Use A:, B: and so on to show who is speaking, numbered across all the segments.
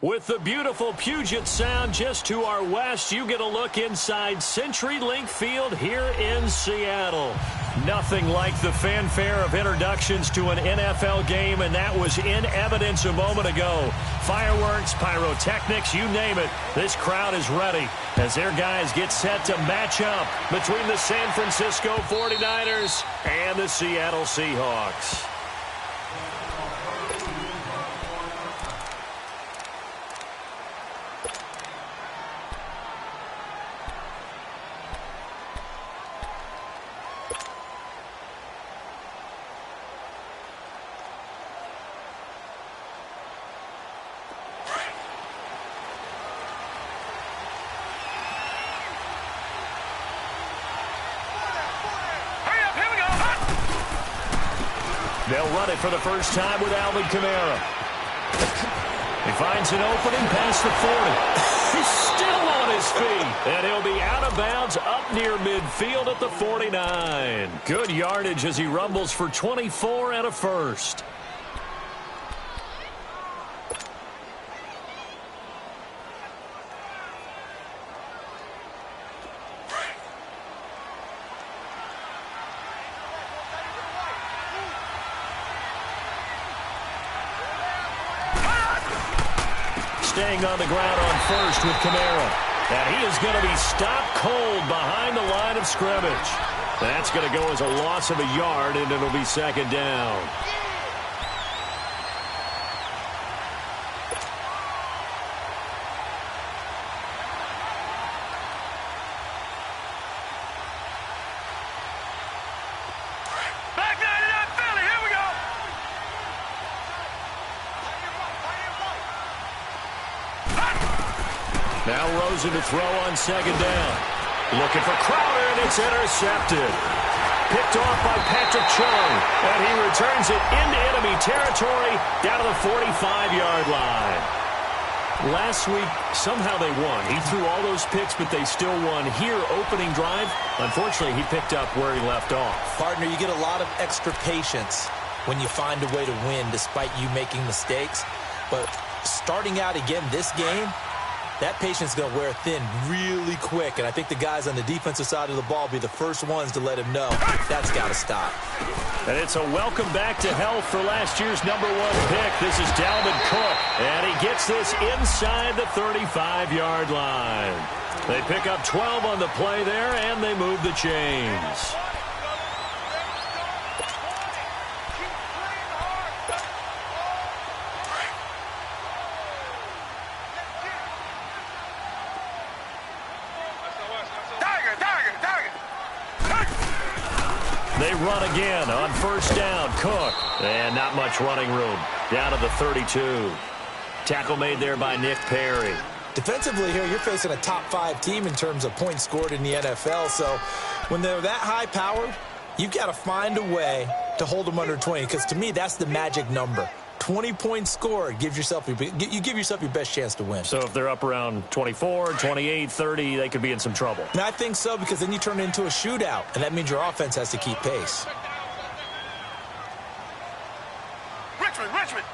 A: With the beautiful Puget Sound just to our west, you get a look inside CenturyLink Field here in Seattle. Nothing like the fanfare of introductions to an NFL game, and that was in evidence a moment ago. Fireworks, pyrotechnics, you name it. This crowd is ready as their guys get set to match up between the San Francisco 49ers and the Seattle Seahawks. They'll run it for the first time with Alvin Kamara. He finds an opening past the 40. He's still on his feet. And he'll be out of bounds up near midfield at the 49. Good yardage as he rumbles for 24 and a first. Staying on the ground on first with Kamara. And he is going to be stopped cold behind the line of scrimmage. That's going to go as a loss of a yard, and it'll be second down. Now Rosen to throw on second down. Looking for Crowder, and it's intercepted. Picked off by Patrick Chung, and he returns it into enemy territory down to the 45-yard line. Last week, somehow they won. He threw all those picks, but they still won. Here, opening drive, unfortunately, he picked up where he left off.
B: Partner, you get a lot of extra patience when you find a way to win despite you making mistakes. But starting out again this game, that patience is going to wear thin really quick, and I think the guys on the defensive side of the ball will be the first ones to let him know that's got to stop.
A: And it's a welcome back to health for last year's #1 pick. This is Dalvin Cook, and he gets this inside the 35-yard line. They pick up 12 on the play there, and they move the chains. They run again on first down. Cook. And not much running room. Down to the 32. Tackle made there by Nick Perry.
B: Defensively here, you're facing a top-5 team in terms of points scored in the NFL. So when they're that high-powered, you've got to find a way to hold them under 20. Because to me, that's the magic number. 20 points scored, you give yourself your best chance to win.
A: So if they're up around 24, 28, 30, they could be in some trouble.
B: And I think so, because then you turn it into a shootout, and that means your offense has to keep pace.
C: Richmond.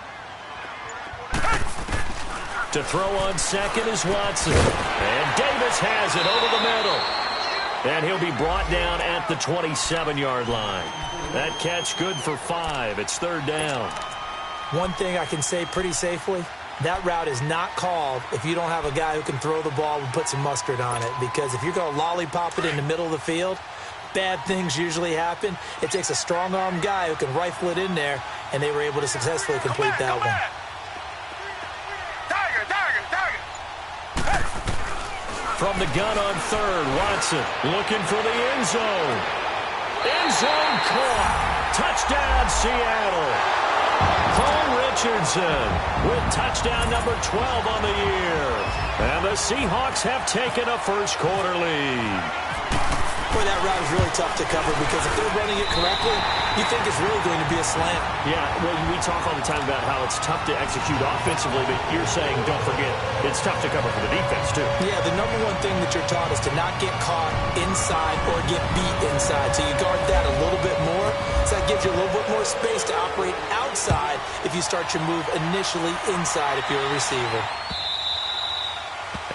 A: To throw on second is Watson. And Davis has it over the middle. And he'll be brought down at the 27-yard line. That catch good for 5. It's third down.
B: One thing I can say pretty safely, that route is not called if you don't have a guy who can throw the ball and put some mustard on it. Because if you're going to lollipop it in the middle of the field, bad things usually happen. It takes a strong-armed guy who can rifle it in there, and they were able to successfully complete that one.
A: From the gun on third, Watson looking for the end zone. End zone caught. Touchdown, Seattle. Cole Richardson with touchdown number 12 on the year. And the Seahawks have taken a first-quarter lead.
B: Boy, that route is really tough to cover because if they're running it correctly, you think it's really going to be a slant.
A: Yeah, well, we talk all the time about how it's tough to execute offensively, but you're saying, don't forget, it's tough to cover for the defense, too.
B: Yeah, the number one thing that you're taught is to not get caught inside or get beat inside. So you guard that a little bit more. So that gives you a little bit more space to operate outside if you start your move initially inside if you're a receiver.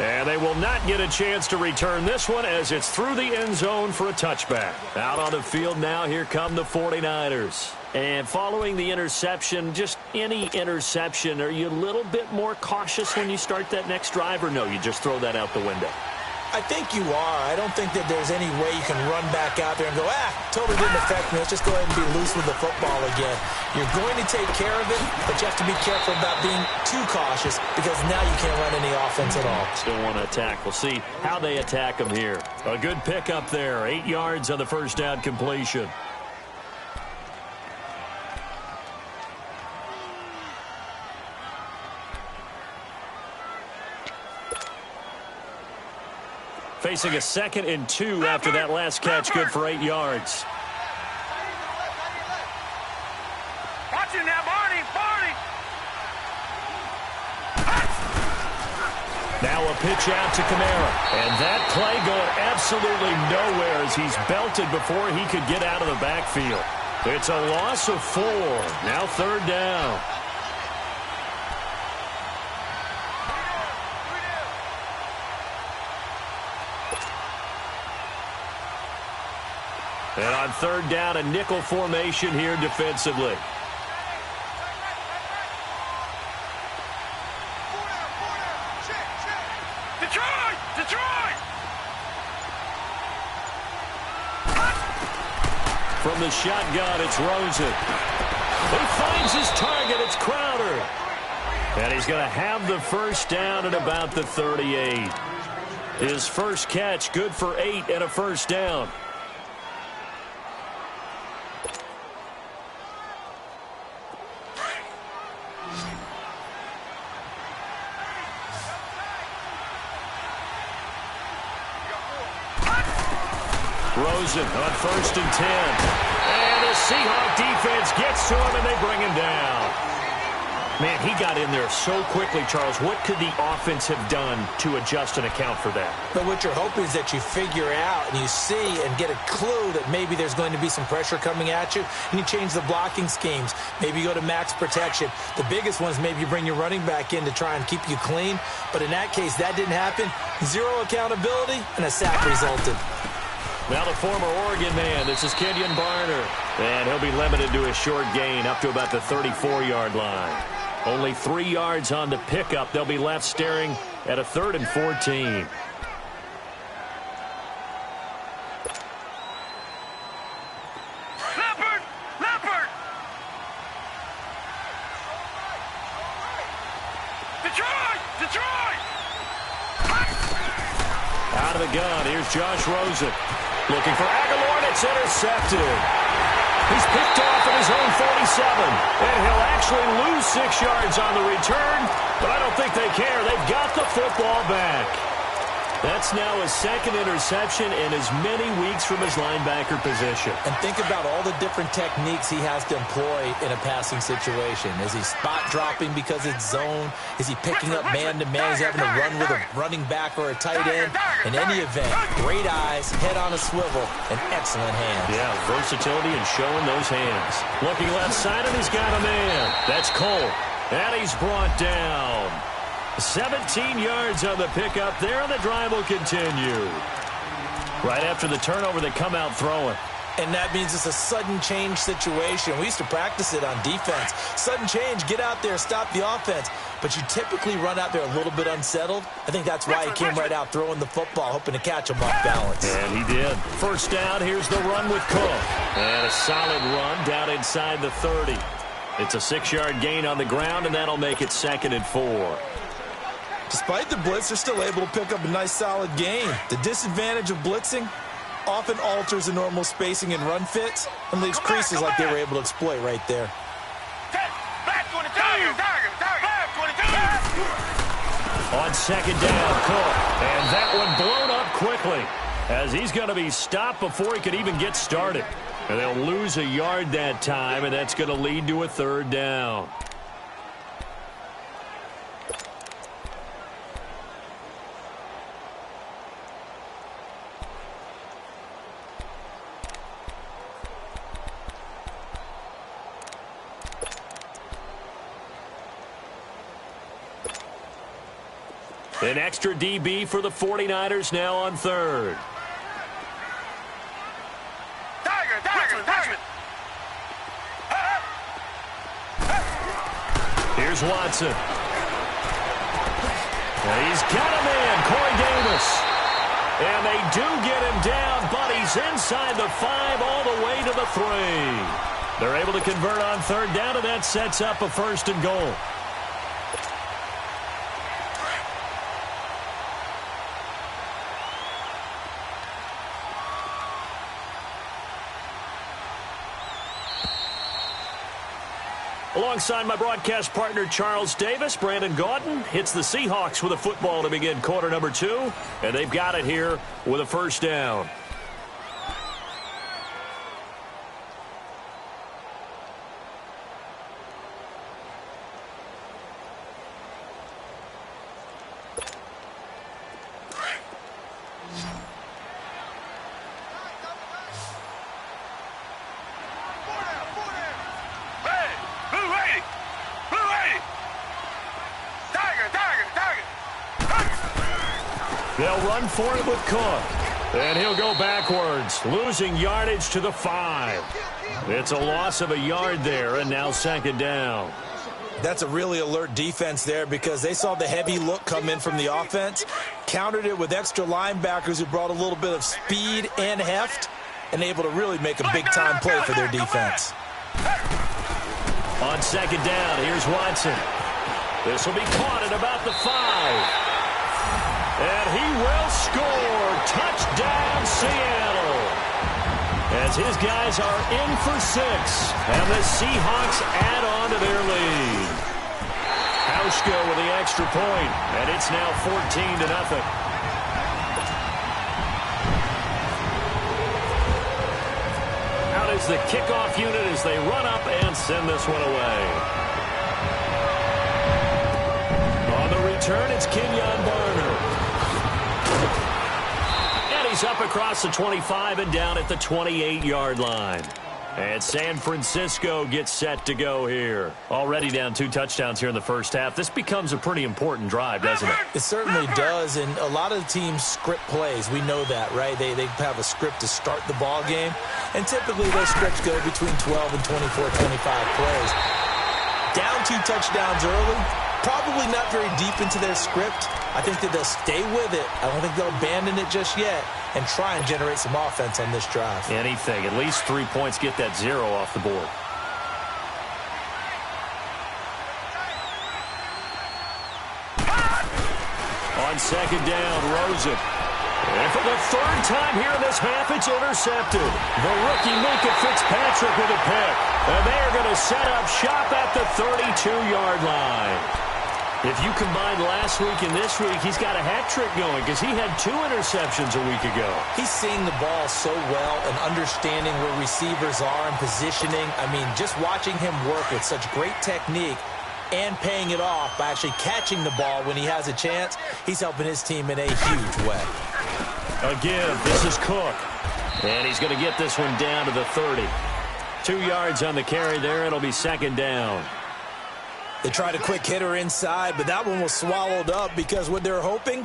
A: And they will not get a chance to return this one as it's through the end zone for a touchback. Out on the field now, here come the 49ers. And following the interception, just any interception, are you a little bit more cautious when you start that next drive, or no, you just throw that out the window?
B: I think you are. I don't think that there's any way you can run back out there and go, totally didn't affect me. Let's just go ahead and be loose with the football again. You're going to take care of it, but you have to be careful about being too cautious because now you can't run any offense at all.
A: Still want to attack. We'll see how they attack them here. A good pickup there. 8 yards on the first down completion. Facing a 2nd and 2 after that last catch, good for 8 yards.
C: Watch it now, Barney.
A: Now a pitch out to Kamara. And that play going absolutely nowhere as he's belted before he could get out of the backfield. It's a loss of 4. Now 3rd down. And on 3rd down, a nickel formation here defensively.
C: Detroit!
A: From the shotgun, it's Rosen. He finds his target. It's Crowder. And he's going to have the first down at about the 38. His first catch, good for 8 and a first down. Rosen on 1st and 10. And the Seahawk defense gets to him, and they bring him down. Man, he got in there so quickly, Charles. What could the offense have done to adjust and account for that?
B: But what you're hoping is that you figure out and you see and get a clue that maybe there's going to be some pressure coming at you, and you change the blocking schemes. Maybe you go to max protection. The biggest one is maybe you bring your running back in to try and keep you clean. But in that case, that didn't happen. 0 accountability, and a sack resulted.
A: Now the former Oregon man, this is Kenyon Barner. And he'll be limited to a short gain up to about the 34-yard line. Only 3 yards on the pickup. They'll be left staring at a 3rd and 14.
C: Leopard! Detroit!
A: Out of the gun, here's Josh Rosen. Looking for Aguilar, and it's intercepted. He's picked off at his own 47, and he'll actually lose 6 yards on the return, but I don't think they care. They've got the football back. That's now his 2nd interception in as many weeks from his linebacker position.
B: And think about all the different techniques he has to employ in a passing situation. Is he spot dropping because it's zone? Is he picking up man-to-man? Is he having to run with a running back or a tight end? In any event, great eyes, head on a swivel, and excellent hands.
A: Yeah, versatility and showing those hands. Looking left side, and he's got a man. That's Cole. And he's brought down. 17 yards on the pickup there, and the drive will continue. Right after the turnover, they come out throwing.
B: And that means it's a sudden change situation. We used to practice it on defense. Sudden change, get out there, stop the offense. But you typically run out there a little bit unsettled. I think that's why he came right out throwing the football, hoping to catch him off balance.
A: And he did. First down, here's the run with Cook. And a solid run down inside the 30. It's a 6-yard gain on the ground, and that'll make it 2nd and 4.
B: Despite the blitz, they're still able to pick up a nice, solid gain. The disadvantage of blitzing often alters the normal spacing and run fits and leaves creases like they were able to exploit right there.
C: Back 22! Back 22!
A: On 2nd down, Cook. And that one blown up quickly as he's going to be stopped before he could even get started. And they'll lose a yard that time, and that's going to lead to a 3rd down. An extra DB for the 49ers now on third.
C: Tiger.
A: Here's Watson. And he's got him in, Corey Davis. And they do get him down, but he's inside the 5 all the way to the 3. They're able to convert on third down, and that sets up a 1st and goal. Alongside my broadcast partner, Charles Davis, Brandon Gaudin hits the Seahawks with a football to begin quarter number 2, and they've got it here with a 1st down. They'll run for it with Cook. And he'll go backwards, losing yardage to the 5. It's a loss of a yard there, and now 2nd down.
B: That's a really alert defense there because they saw the heavy look come in from the offense, countered it with extra linebackers who brought a little bit of speed and heft, and able to really make a big-time play for their defense.
A: On 2nd down, here's Watson. This will be caught at about the 5. And he will score. Touchdown, Seattle. As his guys are in for 6. And the Seahawks add on to their lead. Hauschka with the extra point. And it's now 14-0. Out is the kickoff unit as they run up and send this one away. On the return, it's Kenyon Barner. And he's up across the 25 and down at the 28-yard line. And San Francisco gets set to go here. Already down 2 touchdowns here in the first half. This becomes a pretty important drive, doesn't it?
B: It certainly does, and a lot of the teams script plays. We know that, right? They have a script to start the ball game, and typically those scripts go between 12 and 24, 25 plays. Down 2 touchdowns early, probably not very deep into their script. I think that they'll stay with it. I don't think they'll abandon it just yet and try and generate some offense on this drive.
A: Anything. At least 3 points, get that 0 off the board. On 2nd down, Rosen. And for the 3rd time here in this half, it's intercepted. The rookie Minkah Fitzpatrick with a pick. And they are going to set up shop at the 32-yard line. If you combine last week and this week, he's got a hat trick going because he had 2 interceptions a week ago.
B: He's seeing the ball so well and understanding where receivers are and positioning. I mean, just watching him work with such great technique and paying it off by actually catching the ball when he has a chance, he's helping his team in a huge way.
A: Again, this is Cook. And he's going to get this one down to the 30. 2 yards on the carry there. It'll be 2nd down.
B: They tried a quick hitter inside, but that one was swallowed up because what they're hoping,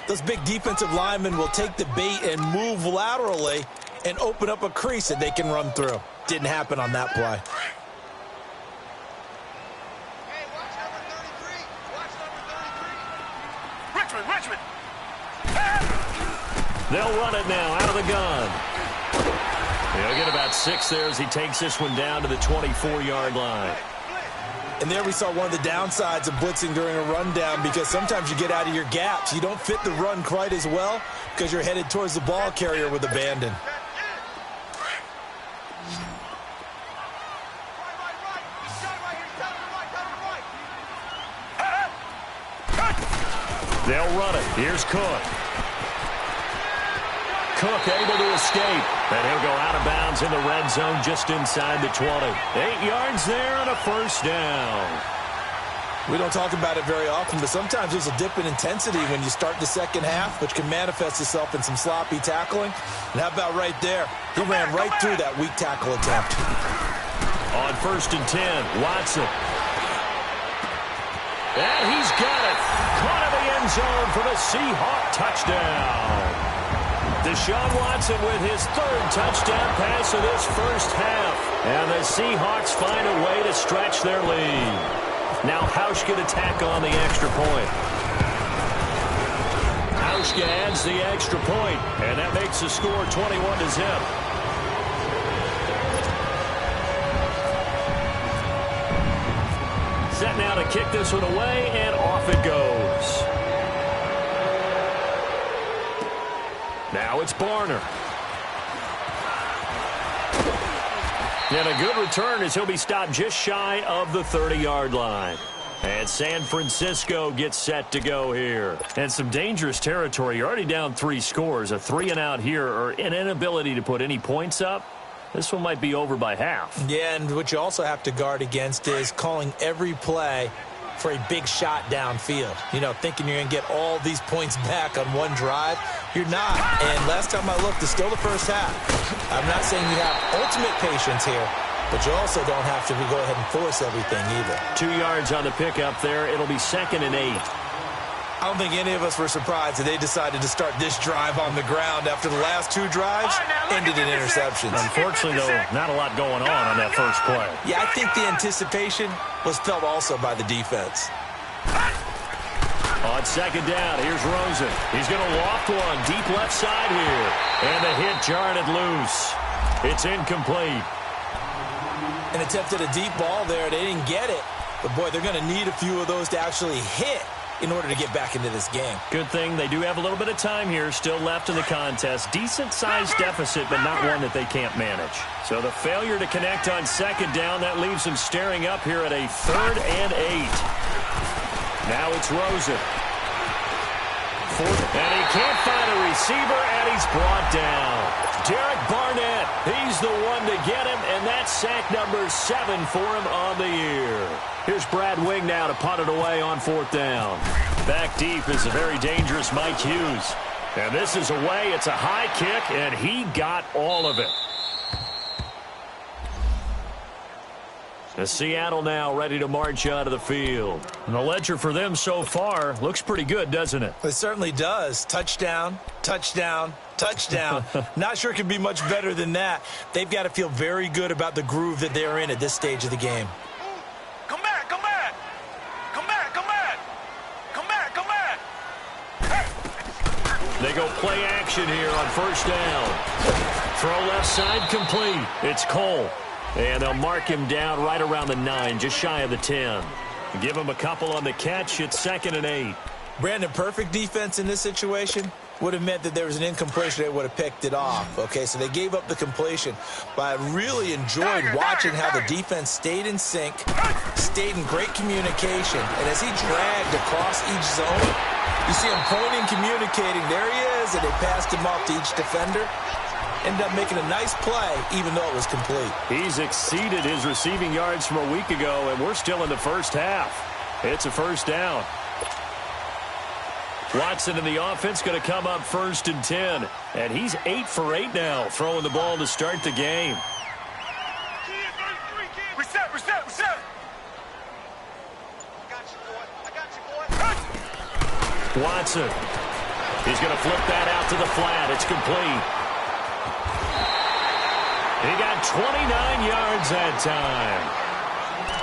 B: those big defensive linemen will take the bait and move laterally and open up a crease that they can run through. Didn't happen on that play.
C: Hey, watch number 33. Watch number 33. Richmond.
A: They'll run it now out of the gun. He'll get about 6 there as he takes this one down to the 24-yard line.
B: And there we saw one of the downsides of blitzing during a rundown because sometimes you get out of your gaps. You don't fit the run quite as well because you're headed towards the ball carrier with abandon.
A: They'll run it. Here's Cook. Cook able to escape. And he'll go out of bounds in the red zone just inside the 20. 8 yards there and a 1st down.
B: We don't talk about it very often, but sometimes there's a dip in intensity when you start the second half, which can manifest itself in some sloppy tackling. And how about right there? He ran right through that weak tackle attempt.
A: On 1st and 10, Watson. And he's got it. Caught in the end zone for the Seahawk touchdown. Deshaun Watson with his third touchdown pass of this first half. And the Seahawks find a way to stretch their lead. Now Hauschka to tack on the extra point. Hauschka adds the extra point, and that makes the score 21-0. Set now to kick this one away, and off it goes. Now it's Barner. And a good return as he'll be stopped just shy of the 30-yard line. And San Francisco gets set to go here. And some dangerous territory. You're already down 3 scores. A 3-and-out here, or an inability to put any points up. This one might be over by half. Yeah, and what you also have to guard against is calling every play for a big shot downfield. You know, thinking you're going to get all these points back on one drive. You're not. And last time I looked, it's still the first half. I'm not saying you have ultimate patience here, but you also don't have to go ahead and force everything either. 2 yards on the pickup there. It'll be 2nd and 8. I don't think any of us were surprised that they decided to start this drive on the ground after the last 2 drives ended in interceptions. Unfortunately, though, not a lot going on that first play. Yeah, I think the anticipation was felt also by the defense. On 2nd down, here's Rosen. He's going to loft one deep left side here. And the hit jarred it loose. It's incomplete. An attempt at a deep ball there. They didn't get it. But, boy, they're going to need a few of those to actually hit in order to get back into this game. Good thing they do have a little bit of time here still left in the contest. Decent-sized deficit, but not one that they can't manage. So the failure to connect on 2nd down, that leaves them staring up here at a 3rd and 8. Now it's Rosen. 4th, and he can't find a receiver, and he's brought down. Derek Barnett, he's the one to get him, and that's sack number 7 for him on the year. Here's Brad Wing now to punt it away on 4th down. Back deep is a very dangerous Mike Hughes. And this is away. It's a high kick, and he got all of it. The Seattle now ready to march out of the field. And the ledger for them so far looks pretty good, doesn't it? It certainly does. Touchdown, touchdown, touchdown. Not sure it can be much better than that. They've got to feel very good about the groove that they're in at this stage of the game.
C: Come back, come back. Come back, come back. Come back, come back. Hey.
A: They go play action here on 1st down. Throw left side complete. It's Cole. And they'll mark him down right around the 9, just shy of the 10. Give him a couple on the catch. It's 2nd and 8. Brandon, perfect defense in this situation would have meant that there was an incompletion. They would have picked it off. Okay, so they gave up the completion. But I really enjoyed watching how the defense stayed in sync, stayed in great communication. And as he dragged across each zone, you see him pointing, communicating. There he is, and they passed him off to each defender. Ended up making a nice play, even though it was complete. He's exceeded his receiving yards from a week ago, and we're still in the first half. It's a 1st down. Watson in the offense going to come up 1st and 10. And he's 8 for 8 now, throwing the ball to start the game.
C: Reset, reset, reset. I got you, boy. I got you, boy.
A: Watson. He's going to flip that out to the flat. It's complete. He got 29 yards that time.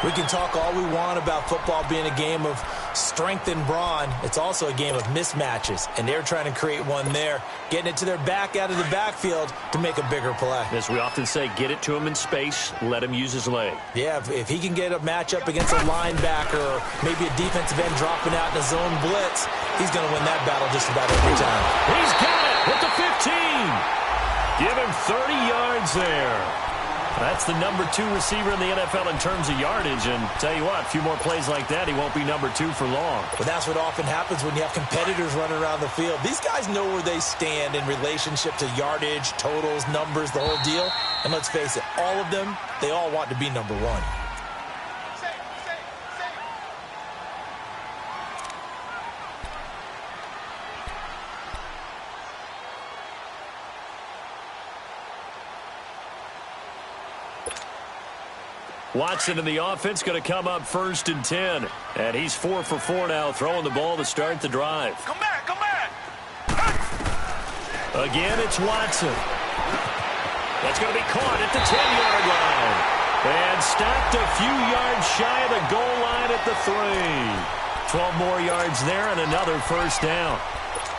A: We can talk all we want about football being a game of strength and brawn. It's also a game of mismatches, and they're trying to create one there, getting it to their back out of the backfield to make a bigger play. As we often say, get it to him in space, let him use his leg. Yeah, if he can get a matchup against a linebacker or maybe a defensive end dropping out in a zone blitz, he's going to win that battle just about every time. He's got it with the 15. Give him 30 yards there. That's the number 2 receiver in the NFL in terms of yardage. And tell you what, a few more plays like that, he won't be number 2 for long. But that's what often happens when you have competitors running around the field. These guys know where they stand in relationship to yardage, totals, numbers, the whole deal. And let's face it, all of them, they all want to be number 1. Watson and the offense going to come up 1st and 10. And he's 4 for 4 now, throwing the ball to start the drive.
C: Come back, come back.
A: Again, it's Watson. That's going to be caught at the 10-yard line. And stopped a few yards shy of the goal line at the 3. 12 more yards there and another first down.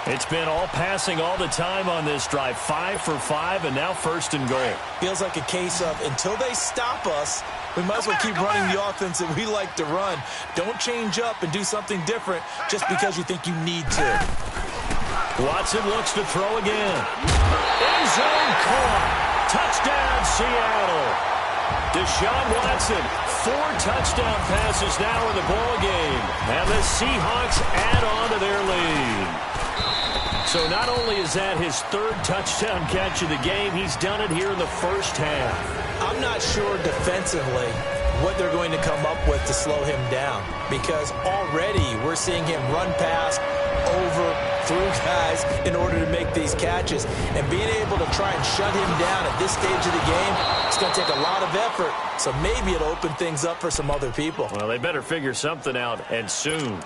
A: It's been all passing all the time on this drive. 5 for 5 and now 1st and goal.
B: Feels like a case of until they stop us, we might as well keep running the offense that we like to run. Don't change up and do something different just because you think you need to.
A: Watson looks to throw again. End zone caught. Touchdown, Seattle. Deshaun Watson, 4 touchdown passes now in the ball game. And the Seahawks add on to their lead. So not only is that his 3rd touchdown catch of the game, he's done it here in the first half.
B: I'm not sure defensively what they're going to come up with to slow him down, because already we're seeing him run past, over, through guys in order to make these catches. And being able to try and shut him down at this stage of the game, it's going to take a lot of effort. So maybe it'll open things up for some other people.
A: Well, they better figure something out, and soon.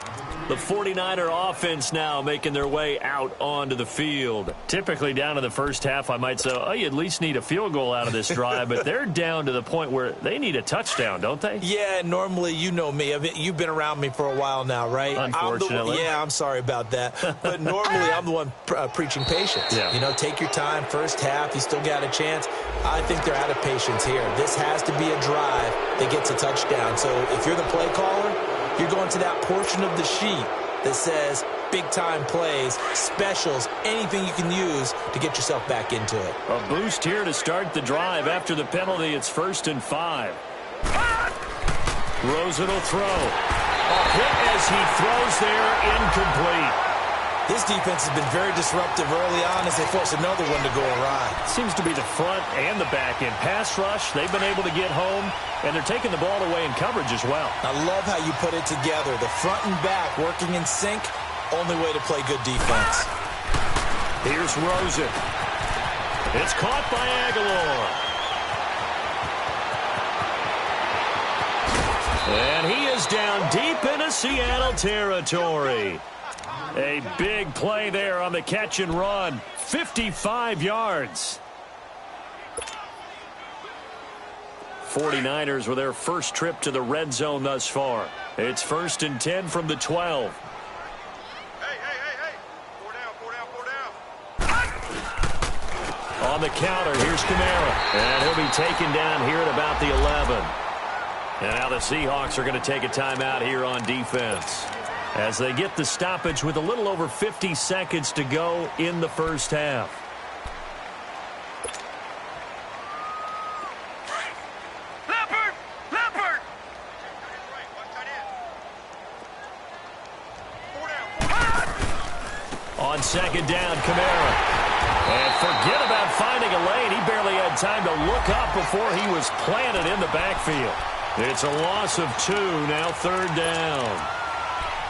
A: The 49er offense now making their way out onto the field. Typically down in the first half, I might say, oh, you at least need a field goal out of this drive, but they're down to the point where they need a touchdown, don't they?
B: Yeah, normally, you know me. I mean, you've been around me for a while now, right?
A: Unfortunately.
B: I'm sorry about that. But normally, I'm the one preaching patience.
A: Yeah.
B: You know, take your time. First half, you still got a chance. I think they're out of patience here. This has to be a drive that gets a touchdown. So if you're the play caller, you're going to that portion of the sheet that says big-time plays, specials, anything you can use to get yourself back into it.
A: A boost here to start the drive. After the penalty, it's 1st and 5. Rosen will throw. A hit as he throws there, incomplete.
B: This defense has been very disruptive early on as they force another one to go awry.
A: Seems to be the front and the back end. Pass rush, they've been able to get home, and they're taking the ball away in coverage as well.
B: I love how you put it together. The front and back working in sync, only way to play good defense.
A: Here's Rosen. It's caught by Aguilar. And he is down deep into Seattle territory. A big play there on the catch and run. 55 yards. 49ers with their first trip to the red zone thus far. It's 1st and 10 from the 12.
C: Hey. 4 down.
A: On the counter, here's Kamara. And he'll be taken down here at about the 11. And now the Seahawks are going to take a timeout here on defense, as they get the stoppage with a little over 50 seconds to go in the first half.
C: Leopard!
A: On 2nd down, Kamara. And forget about finding a lane. He barely had time to look up before he was planted in the backfield. It's a loss of 2, now 3rd down.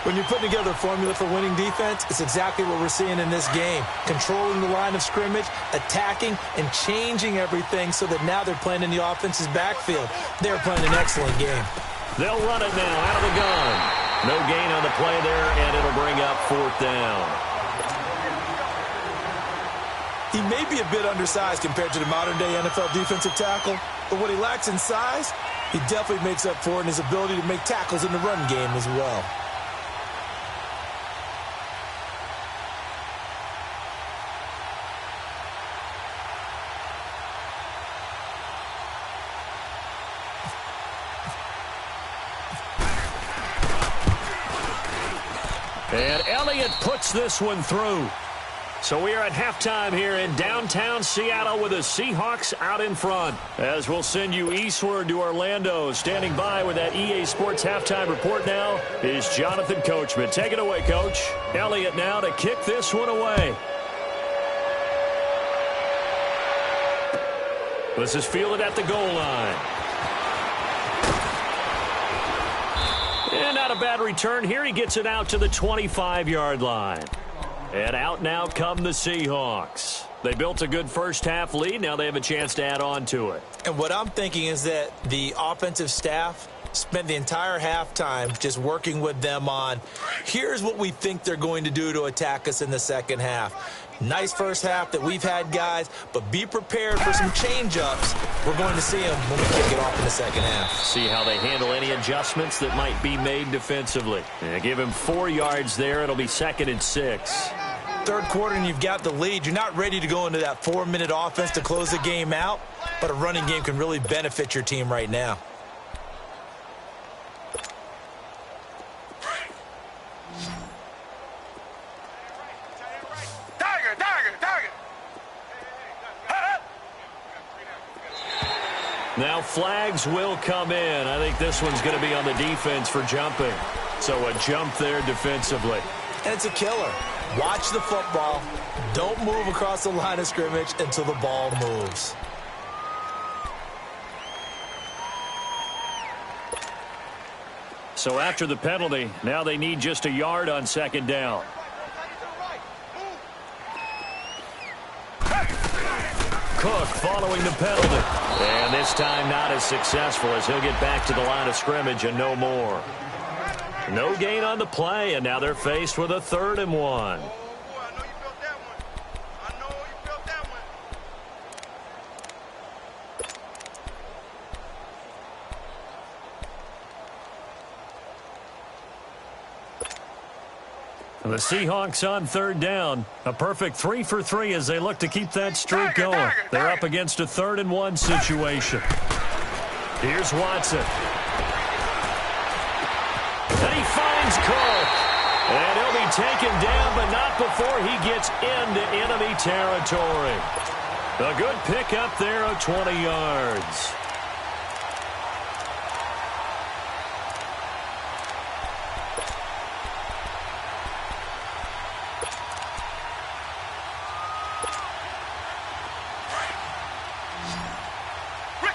B: When you're putting together a formula for winning defense, it's exactly what we're seeing in this game. Controlling the line of scrimmage, attacking, and changing everything so that now they're playing in the offense's backfield. They're playing an excellent game.
A: They'll run it now out of the gun. No gain on the play there, and it'll bring up 4th down.
B: He may be a bit undersized compared to the modern-day NFL defensive tackle, but what he lacks in size, he definitely makes up for it in his ability to make tackles in the run game as well.
A: And Elliott puts this one through. So we are at halftime here in downtown Seattle with the Seahawks out in front. As we'll send you eastward to Orlando. Standing by with that EA Sports halftime report now is Jonathan Coachman. Take it away, Coach. Elliott now to kick this one away. This is fielded at the goal line. And not a bad return here. He gets it out to the 25-yard line. And out now come the Seahawks. They built a good first-half lead. Now they have a chance to add on to it.
B: And what I'm thinking is that the offensive staff spent the entire halftime just working with them on, here's what we think they're going to do to attack us in the second half. Nice first half that we've had, guys, but be prepared for some change-ups. We're going to see them when we kick it off in the second half.
A: See how they handle any adjustments that might be made defensively. Give him 4 yards there. It'll be 2nd and 6.
B: Third quarter and you've got the lead. You're not ready to go into that 4-minute offense to close the game out, but a running game can really benefit your team right now.
A: Now flags will come in. I think this one's going to be on the defense for jumping. So a jump there defensively.
B: And it's a killer. Watch the football. Don't move across the line of scrimmage until the ball moves.
A: So after the penalty, now they need just a yard on 2nd down. Cook following the penalty. And this time not as successful as he'll get back to the line of scrimmage and no more. No gain on the play, and now they're faced with a 3rd and 1. The Seahawks on 3rd down. A perfect 3 for 3 as they look to keep that streak going. They're up against a 3rd and 1 situation. Here's Watson. And he finds Cook. And he'll be taken down, but not before he gets into enemy territory. A good pickup there of 20 yards.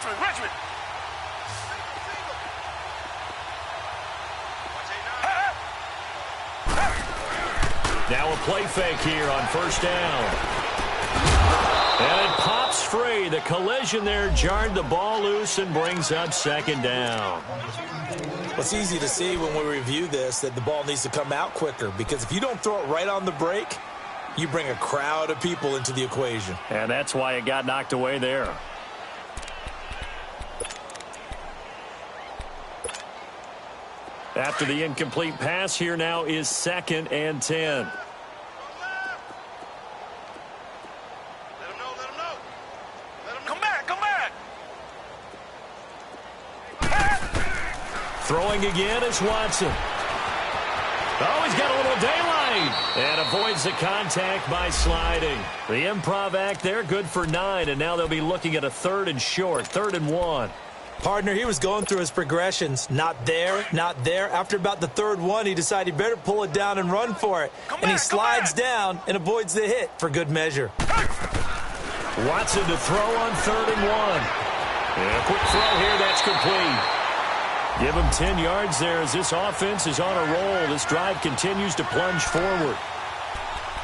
C: Richmond.
A: Now a play fake here on 1st down. And it pops free. The collision there jarred the ball loose and brings up 2nd down.
B: Well, it's easy to see when we review this that the ball needs to come out quicker, because if you don't throw it right on the break, you bring a crowd of people into the equation.
A: And that's why it got knocked away there. After the incomplete pass, here now is 2nd and 10.
C: Let him know. Come back.
A: Throwing again is Watson. Oh, he's got a little daylight. And avoids the contact by sliding. The improv act there, good for 9. And now they'll be looking at a 3rd and short, 3rd and 1.
B: Partner, he was going through his progressions. Not there. After about the 3rd one, he decided he better pull it down and run for it. And he slides down and avoids the hit for good measure.
A: Watson to throw on 3rd and 1. And a quick throw here, that's complete. Give him 10 yards there as this offense is on a roll. This drive continues to plunge forward.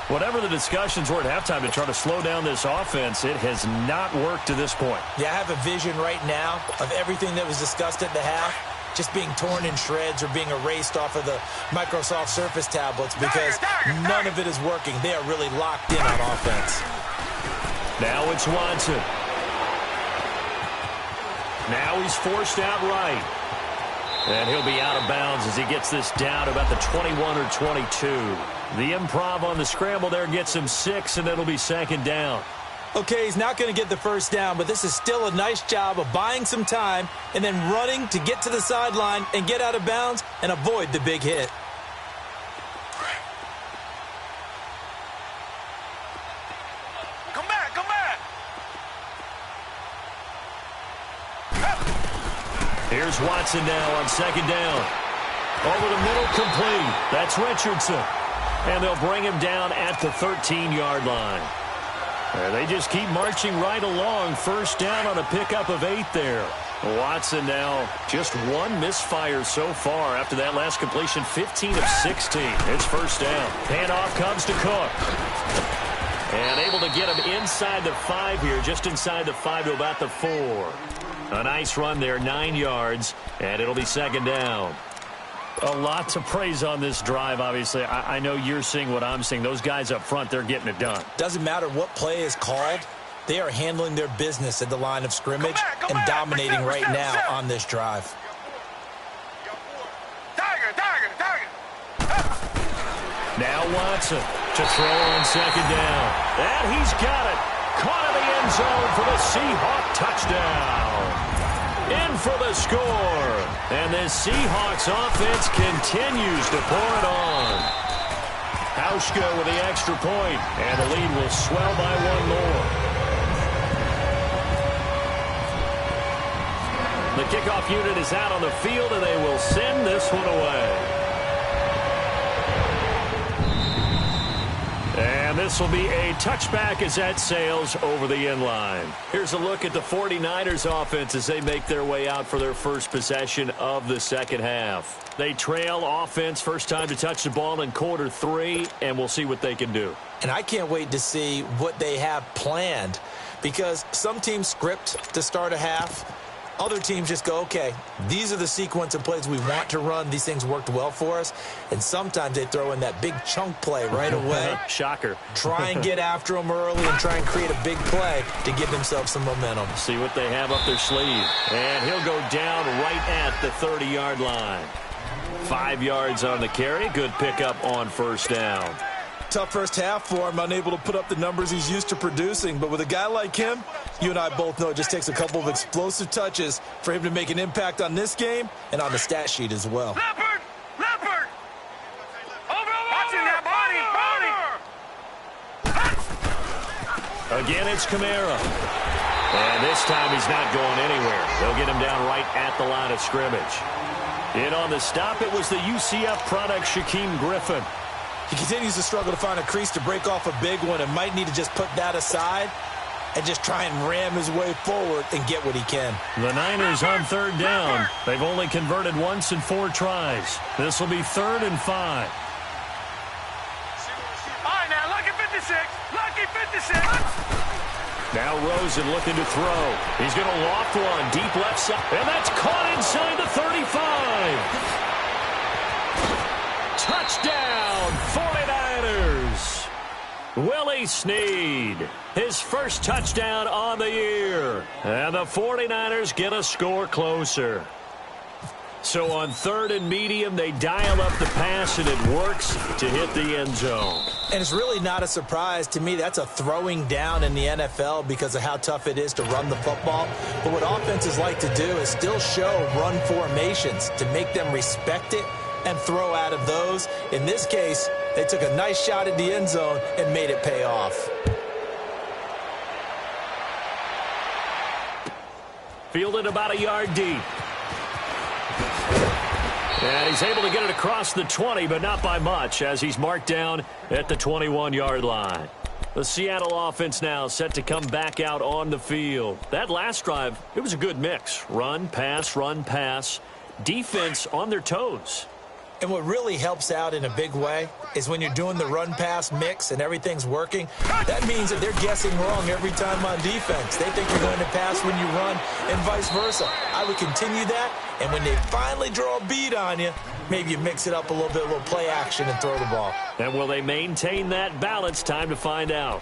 A: Whatever the discussions were at halftime to try to slow down this offense, it has not worked to this point.
B: Yeah, I have a vision right now of everything that was discussed at the half just being torn in shreds or being erased off of the Microsoft Surface tablets, because none of it is working. They are really locked in on offense.
A: Now it's Watson. Now he's forced out right. And he'll be out of bounds as he gets this down about the 21 or 22. The improv on the scramble there gets him 6, and it'll be 2nd down.
B: Okay, he's not going to get the first down, but this is still a nice job of buying some time and then running to get to the sideline and get out of bounds and avoid the big hit.
C: Come back.
A: Here's Watson now on 2nd down. Over the middle, complete. That's Richardson. And they'll bring him down at the 13-yard line. They just keep marching right along. 1st down on a pickup of 8 there. Watson now just one misfire so far after that last completion, 15 of 16. It's first down. Handoff comes to Cook. And able to get him inside the 5 here, just inside the 5 to about the 4. A nice run there, 9 yards, and it'll be second down. A lot to praise on this drive, obviously. I know you're seeing what I'm seeing. Those guys up front, they're getting it done.
B: Doesn't matter what play is called. They are handling their business at the line of scrimmage and dominating right now on this drive.
A: Now Watson to throw on second down. And he's got it. Caught in the end zone for the Seahawk touchdown. In for the score. And the Seahawks offense continues to pour it on. Hauschka with the extra point, and the lead will swell by one more. The kickoff unit is out on the field, and they will send this one away. And this will be a touchback as that sails over the end line. Here's a look at the 49ers offense as they make their way out for their first possession of the second half. They trail offense first time to touch the ball in quarter 3, and we'll see what they can do.
B: And I can't wait to see what they have planned, because some teams script to start a half. Other teams just go, okay, these are the sequence of plays we want to run. These things worked well for us. And sometimes they throw in that big chunk play right away.
A: Shocker.
B: Try and get after them early and try and create a big play to give themselves some momentum.
A: See what they have up their sleeve. And he'll go down right at the 30-yard line. 5 yards on the carry. Good pickup on first down.
B: Tough first half for him, unable to put up the numbers he's used to producing. But with a guy like him, you and I both know it just takes a couple of explosive touches for him to make an impact on this game and on the stat sheet as well.
C: Leopard! Leopard! Watching that body!
A: Again, it's Kamara. And this time he's not going anywhere. They'll get him down right at the line of scrimmage. In on the stop, it was the UCF product, Shaquem Griffin.
B: He continues to struggle to find a crease to break off a big one and might need to just put that aside and just try and ram his way forward and get what he can.
A: The Niners on third down. They've only converted once in 4 tries. This will be 3rd and 5.
C: All right, now, lucky 56. Lucky 56.
A: Now Rosen looking to throw. He's going to loft one deep left side. And that's caught inside the 35. Touchdown, 49ers. Willie Snead, his first touchdown on the year. And the 49ers get a score closer. So on 3rd and medium, they dial up the pass, and it works to hit the end zone.
B: And it's really not a surprise to me. That's a throwing down in the NFL because of how tough it is to run the football. But what offenses like to do is still show run formations to make them respect it and throw out of those. In this case, they took a nice shot at the end zone and made it pay off.
A: Fielded about a yard deep. And he's able to get it across the 20, but not by much, as he's marked down at the 21-yard line. The Seattle offense now set to come back out on the field. That last drive, it was a good mix. Run, pass, defense on their toes.
B: And what really helps out in a big way is when you're doing the run-pass mix and everything's working, that means that they're guessing wrong every time on defense. They think you're going to pass when you run and vice versa. I would continue that, and when they finally draw a beat on you, maybe you mix it up a little bit, a little play action and throw the ball.
A: And will they maintain that balance? Time to find out.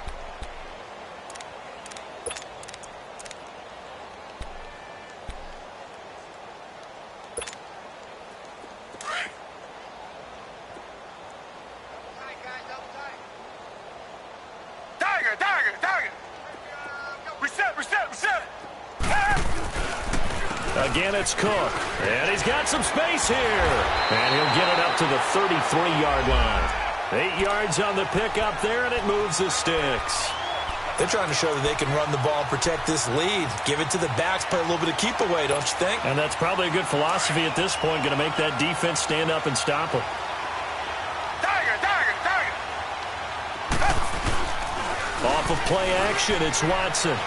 A: Again, it's Cook. And he's got some space here. And he'll get it up to the 33-yard line. 8 yards on the pickup there, and it moves the sticks.
B: They're trying to show that they can run the ball and protect this lead. Give it to the backs, play a little bit of keep away, don't you think?
A: And that's probably a good philosophy at this point, going to make that defense stand up and stop them. Off of play action, it's Watson.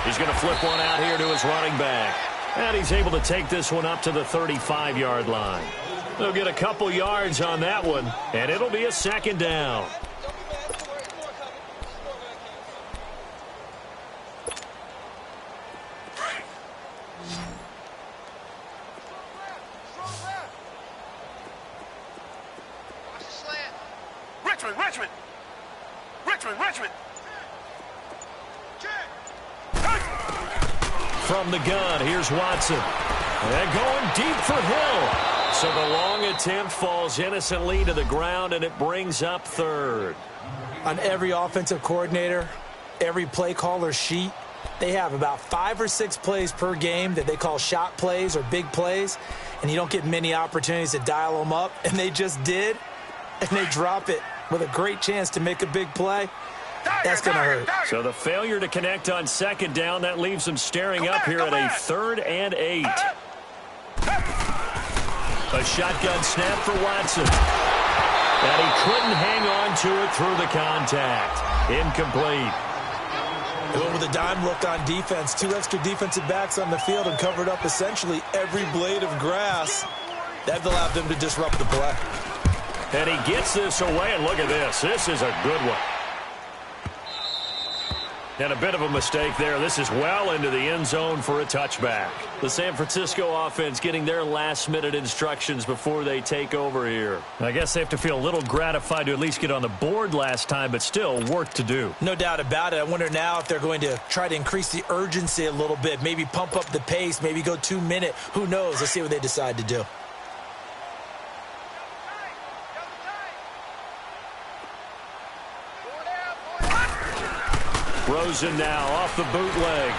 A: He's going to flip one out here to his running back. And he's able to take this one up to the 35-yard line. They'll get a couple yards on that one, and it'll be a second down.
C: Richmond.
A: From the gun, here's Watson. And going deep for Hill. So the long attempt falls innocently to the ground, and it brings up third.
B: On every offensive coordinator, every play caller sheet, they have about 5 or 6 plays per game that they call shot plays or big plays, and you don't get many opportunities to dial them up, and they just did, and they drop it with a great chance to make a big play. That's going to hurt.
A: So the failure to connect on second down, that leaves them staring up here at a 3rd and 8. A shotgun snap for Watson. And he couldn't hang on to it through the contact. Incomplete.
B: They went with a dime look on defense. 2 extra defensive backs on the field and covered up essentially every blade of grass. That allowed them to disrupt the play.
A: And he gets this away, and look at this. This is a good one. And a bit of a mistake there. This is well into the end zone for a touchback. The San Francisco offense getting their last-minute instructions before they take over here. I guess they have to feel a little gratified to at least get on the board last time, but still work to do.
B: No doubt about it. I wonder now if they're going to try to increase the urgency a little bit, maybe pump up the pace, maybe go 2-minute. Who knows? Let's see what they decide to do.
A: Rosen now off the bootleg.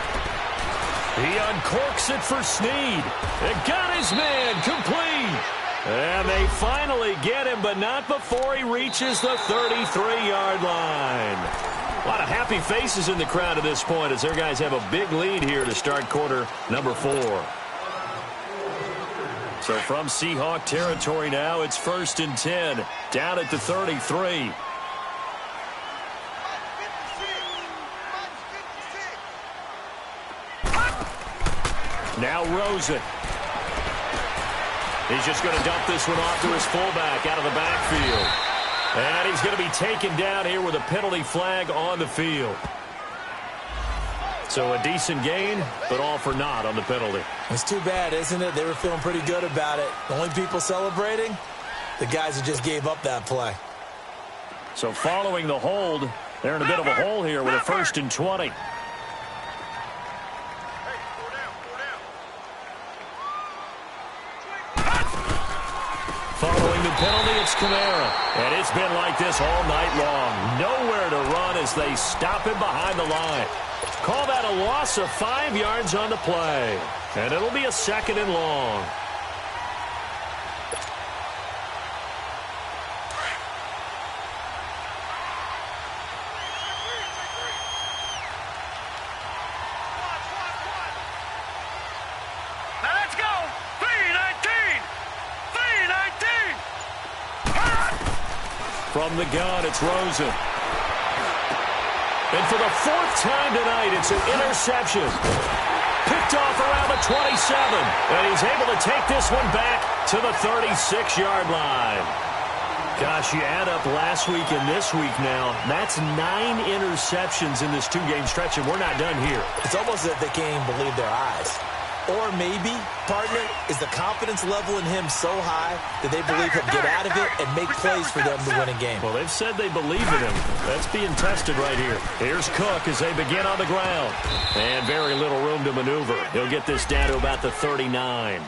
A: He uncorks it for Snead. It got his man complete. And they finally get him, but not before he reaches the 33-yard line. A lot of happy faces in the crowd at this point as their guys have a big lead here to start quarter number 4. So from Seahawk territory now, it's 1st and 10, down at the 33. Now Rosen. He's just going to dump this one off to his fullback out of the backfield. And he's going to be taken down here with a penalty flag on the field. So a decent gain, but all for naught on the penalty.
B: It's too bad, isn't it? They were feeling pretty good about it. The only people celebrating, the guys who just gave up that play.
A: So following the hold, they're in a bit of a hole here with a 1st and 20. Following the penalty, it's Kamara. And it's been like this all night long. Nowhere to run as they stop him behind the line. Call that a loss of 5 yards on the play. And it'll be a 2nd and long. From the gun, it's Rosen. And for the 4th time tonight, it's an interception. Picked off around the 27. And he's able to take this one back to the 36-yard line. Gosh, you add up last week and this week now, that's 9 interceptions in this 2-game stretch, and we're not done here.
B: It's almost as if they can't even believe their eyes. Or maybe, partner, is the confidence level in him so high that they believe he'll get out of it and make plays for them to win a game.
A: Well, they've said they believe in him. That's being tested right here. Here's Cook as they begin on the ground. And very little room to maneuver. He'll get this down to about the 39.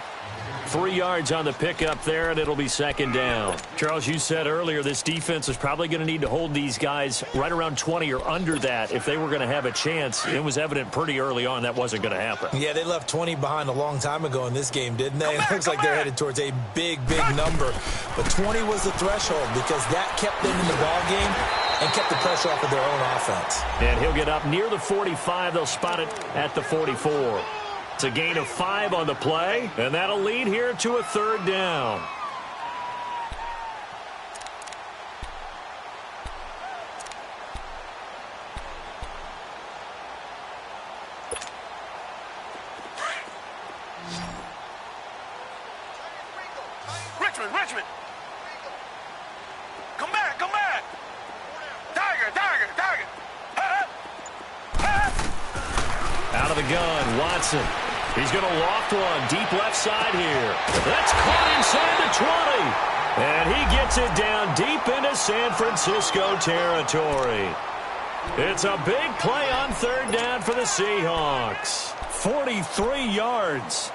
A: 3 yards on the pickup there, and it'll be 2nd down. Charles, you said earlier this defense is probably going to need to hold these guys right around 20 or under that if they were going to have a chance. It was evident pretty early on that wasn't going to happen.
B: Yeah, they left 20 behind a long time ago in this game, didn't they? It looks like they're headed towards a big number. But 20 was the threshold because that kept them in the ball game and kept the pressure off of their own offense.
A: And he'll get up near the 45. They'll spot it at the 44. It's a gain of 5 on the play, and that'll lead here to a 3rd down.
C: catch me. Come back, come back. Tiger, tiger, tiger.
A: Out of the gun, Watson. He's going to loft one deep left side here. That's caught inside the 20. And he gets it down deep into San Francisco territory. It's a big play on third down for the Seahawks. 43 yards.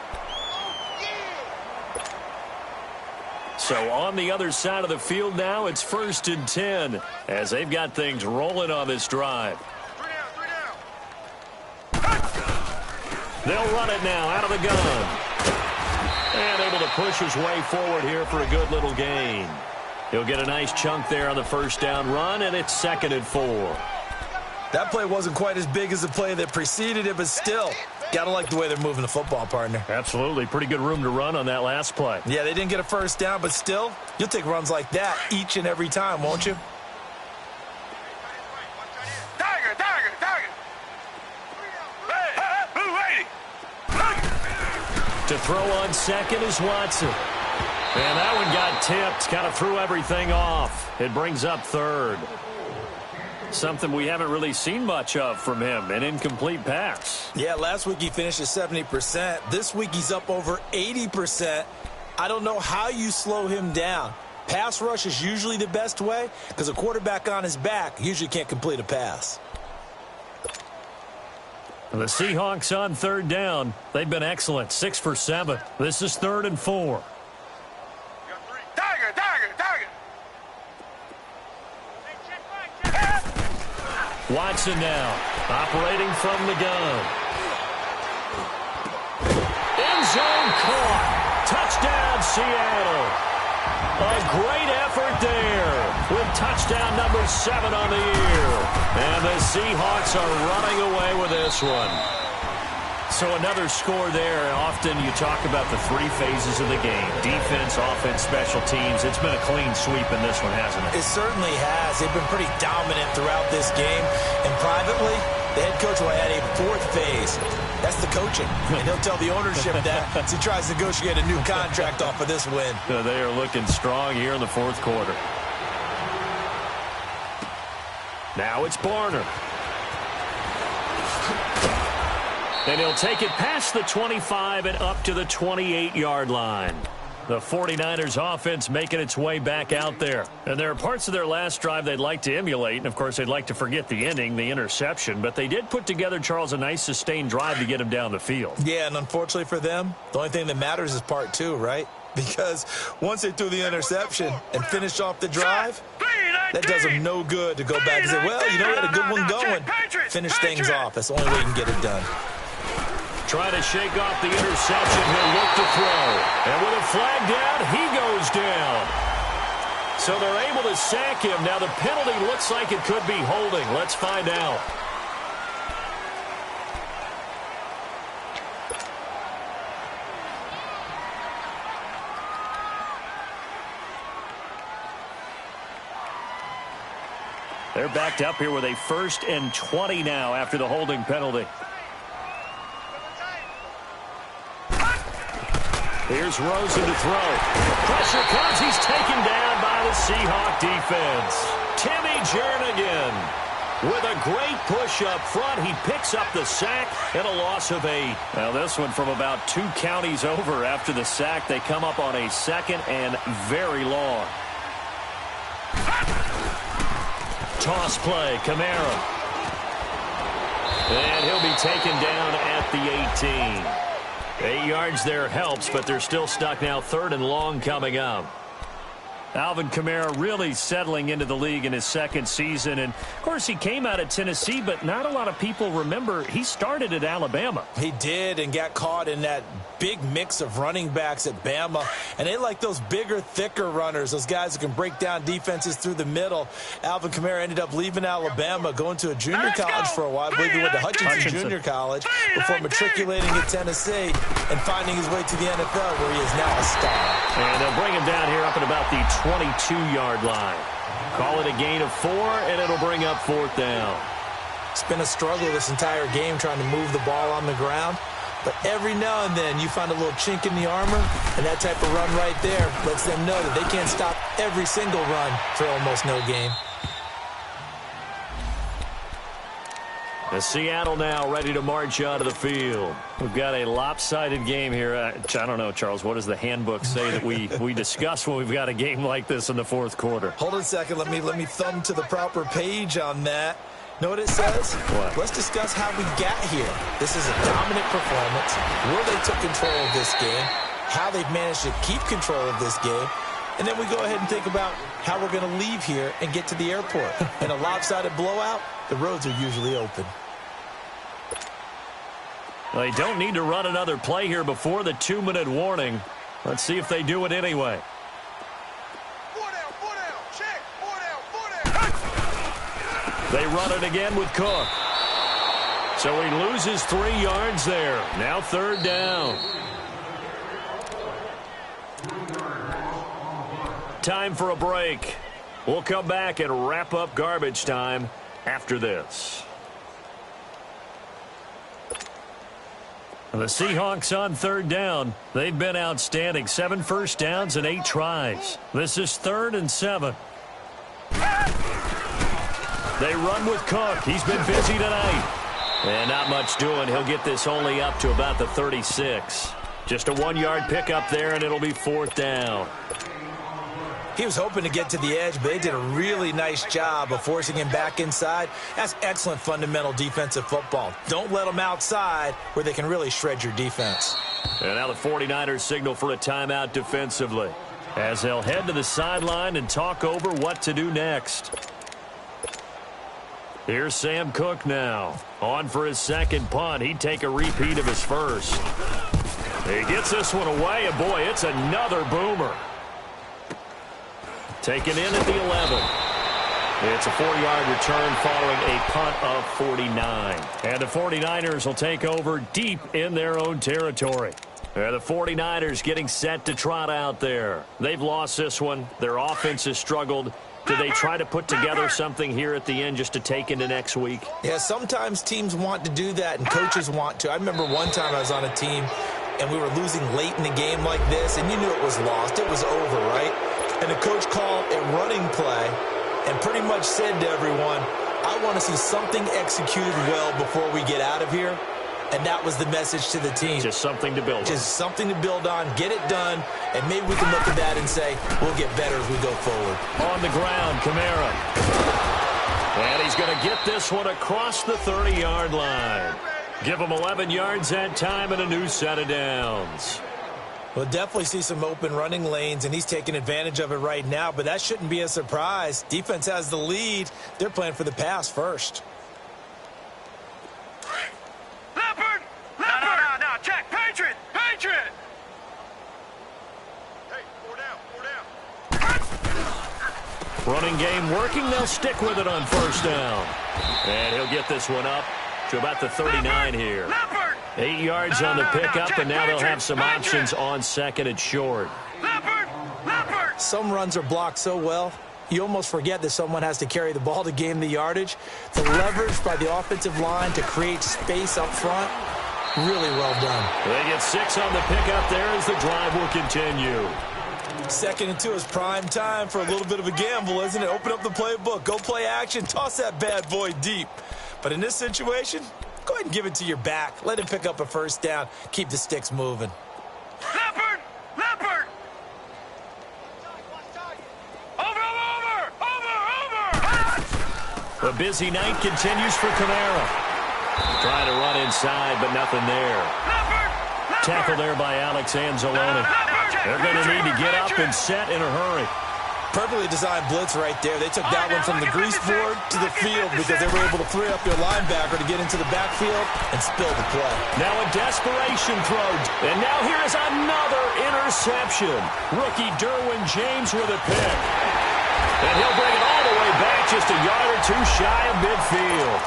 A: So on the other side of the field now, it's 1st and 10 as they've got things rolling on this drive. They'll run it now out of the gun. And able to push his way forward here for a good little gain. He'll get a nice chunk there on the first down run, and it's 2nd and 4.
B: That play wasn't quite as big as the play that preceded it, but still, got to like the way they're moving the football, partner.
A: Absolutely. Pretty good room to run on that last play.
B: Yeah, they didn't get a first down, but still, you'll take runs like that each and every time, won't you?
C: Tiger, tiger, tiger. Hey,
A: To throw on second is Watson. And that one got tipped, kind of threw everything off. It brings up third. Something we haven't really seen much of from him, an incomplete pass.
B: Yeah, last week he finished at 70%. This week he's up over 80%. I don't know how you slow him down. Pass rush is usually the best way because a quarterback on his back usually can't complete a pass.
A: The Seahawks on third down. They've been excellent, 6 for 7. This is 3rd and 4.
C: tiger, tiger, tiger.
A: Watson now, operating from the gun. End zone caught. Touchdown, Seattle. A great effort there with touchdown number 7 on the year. And the Seahawks are running away with this one. So another score there. Often you talk about the 3 phases of the game. Defense, offense, special teams. It's been a clean sweep in this one, hasn't it?
B: It certainly has. They've been pretty dominant throughout this game. And privately, the head coach will add a 4th phase. That's the coaching. And he'll tell the ownership that as he tries to negotiate a new contract off of this win.
A: They are looking strong here in the 4th quarter. Now it's Barner. And he'll take it past the 25 and up to the 28-yard line. The 49ers offense making its way back out there. And there are parts of their last drive they'd like to emulate. And, of course, they'd like to forget the ending, the interception. But they did put together, Charles, a nice sustained drive to get him down the field.
B: Yeah, and unfortunately for them, the only thing that matters is part 2, right? Because once they threw the interception and finished off the drive, that does them no good to go back and say, well, you know, we had a good one going. Finish things off. That's the only way you can get it done.
A: Trying to shake off the interception. He'll look to throw. And with a flag down, he goes down. So they're able to sack him. Now the penalty looks like it could be holding. Let's find out. They're backed up here with a 1st and 20 now after the holding penalty. Here's Rosen to throw. Pressure comes. He's taken down by the Seahawk defense. Timmy Jernigan with a great push up front. He picks up the sack and a loss of 8. Now this one from about 2 counties over after the sack. They come up on a 2nd and very long. Toss play, Kamara. And he'll be taken down at the 18. 8 yards there helps, but they're still stuck now. 3rd and long coming up. Alvin Kamara really settling into the league in his 2nd season. And, of course, he came out of Tennessee, but not a lot of people remember he started at Alabama.
B: He did and got caught in that big mix of running backs at Bama. And they like those bigger, thicker runners, those guys who can break down defenses through the middle. Alvin Kamara ended up leaving Alabama, going to a junior college for a while. I believe he went to Hutchinson Junior College before matriculating at Tennessee and finding his way to the NFL, where he is now a star.
A: And they'll bring him down here up at about the 22-yard line. Call it a gain of 4, and it'll bring up 4th down.
B: It's been a struggle this entire game trying to move the ball on the ground. But every now and then you find a little chink in the armor, and that type of run right there lets them know that they can't stop every single run for almost no gain.
A: The Seattle now ready to march out of the field. We've got a lopsided game here. I don't know, Charles, what does the handbook say that we discuss when we've got a game like this in the fourth quarter?
B: Hold on a second. Let me thumb to the proper page on that. Know what it says?
A: What?
B: Let's discuss how we got here. This is a dominant performance, where they took control of this game, how they've managed to keep control of this game, and then we go ahead and think about how we're going to leave here and get to the airport. In a lopsided blowout, the roads are usually open.
A: They don't need to run another play here before the 2-minute warning. Let's see if they do it anyway. They run it again with Cook. So he loses 3 yards there. Now 3rd down. Time for a break. We'll come back and wrap up garbage time after this. The Seahawks on 3rd down. They've been outstanding. 7 first downs and 8 tries. This is 3rd and 7. They run with Cook. He's been busy tonight. And not much doing. He'll get this only up to about the 36. Just a 1-yard pickup there, and it'll be 4th down.
B: He was hoping to get to the edge, but they did a really nice job of forcing him back inside. That's excellent fundamental defensive football. Don't let them outside where they can really shred your defense.
A: And now the 49ers signal for a timeout defensively, as they'll head to the sideline and talk over what to do next. Here's Sam Cook now. On for his 2nd punt. He'd take a repeat of his first. He gets this one away, and boy, it's another boomer. Taken in at the 11. It's a 4-yard return following a punt of 49. And the 49ers will take over deep in their own territory. And the 49ers getting set to trot out there. They've lost this one. Their offense has struggled. Do they try to put together something here at the end just to take into next week?
B: Yeah, sometimes teams want to do that and coaches want to. I remember one time I was on a team and we were losing late in the game like this, and you knew it was lost. It was over, right? And the coach called a running play and pretty much said to everyone, I want to see something executed well before we get out of here. And that was the message to the team.
A: Just something to build on.
B: Just something to build on, get it done, and maybe we can look at that and say, we'll get better as we go forward.
A: On the ground, Kamara. And he's going to get this one across the 30-yard line. Give him 11 yards that time and a new set of downs.
B: We'll definitely see some open running lanes, and he's taking advantage of it right now, but that shouldn't be a surprise. Defense has the lead. They're playing for the pass first.
C: Leopard! Leopard! No, check. Patriot! Patriot! Hey, 4 down.
A: Running game working. They'll stick with it on 1st down. And he'll get this one up to about the 39 here. 8 yards on the pickup, and now they'll have some options on 2nd and short.
B: Some runs are blocked so well, you almost forget that someone has to carry the ball to gain the yardage. The leverage by the offensive line to create space up front, really well done.
A: They get 6 on the pickup there as the drive will continue.
B: 2nd and 2 is prime time for a little bit of a gamble, isn't it? Open up the playbook, go play action, toss that bad boy deep. But in this situation, go ahead and give it to your back. Let him pick up a 1st down. Keep the sticks moving.
C: Leopard! Leopard! Over!
A: A busy night continues for Kamara. Trying to run inside, but nothing there. Tackle there by Alex Anzalone. They're going to need to get up and set in a hurry.
B: Perfectly designed blitz right there. They took that one from the grease board to the field because they were able to free up their linebacker to get into the backfield and spill the play.
A: Now a desperation throw. And now here is another interception. Rookie Derwin James with a pick. And he'll bring it all the way back just a yard or 2 shy of midfield.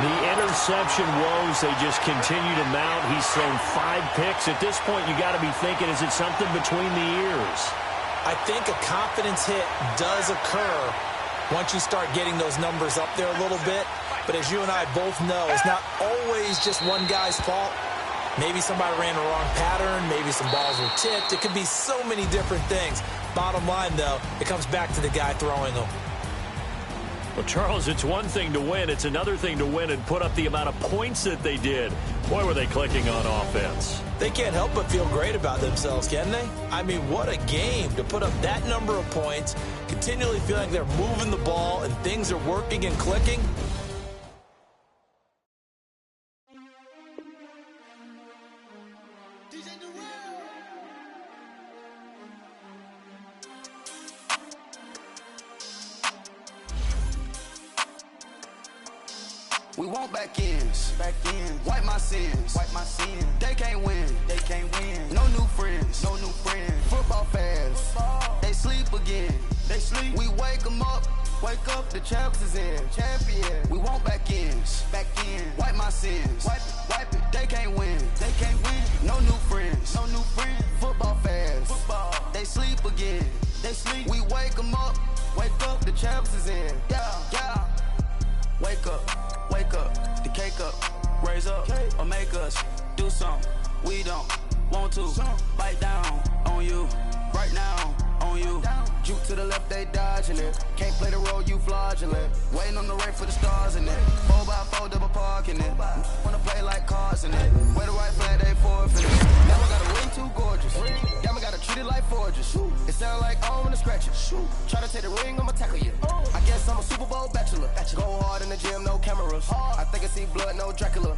A: The interception woes, they just continue to mount. He's thrown 5 picks. At this point, you got to be thinking, is it something between the ears?
B: I think a confidence hit does occur once you start getting those numbers up there a little bit. But as you and I both know, it's not always just one guy's fault. Maybe somebody ran the wrong pattern. Maybe some balls were tipped. It could be so many different things. Bottom line, though, it comes back to the guy throwing them.
A: Well, Charles, it's one thing to win. It's another thing to win and put up the amount of points that they did. Boy, were they clicking on offense.
B: They can't help but feel great about themselves, can they? I mean, what a game to put up that number of points, continually feel like they're moving the ball and things are working and clicking.
D: We want back ends, wipe my sins, They can't win, No new friends, Football fans, they sleep again, We wake them up, the champs is in, champion. We want back ends, wipe my sins, wipe it. They can't win, No new friends, Football fans, they sleep again, We wake them up, the champs is in, yeah. Wake up, the cake up, raise up, or make us do something we don't want to. Bite down on you, right now on you. Juke to the left, they dodging it. Can't play the role, you fraudulent. Waiting on the rain for the stars in it. 4x4 double parking it. Wanna play like cars in it. Wear the white flag, they forfeit it. Now I got a ring too gorgeous. Damn, I gotta treat it like forges. It sound like I wanna scratch it. Try to take the ring, I'ma tackle you. I guess I'm a Super Bowl bachelor. Go hard in the gym, no cameras. I think I see blood, no Dracula.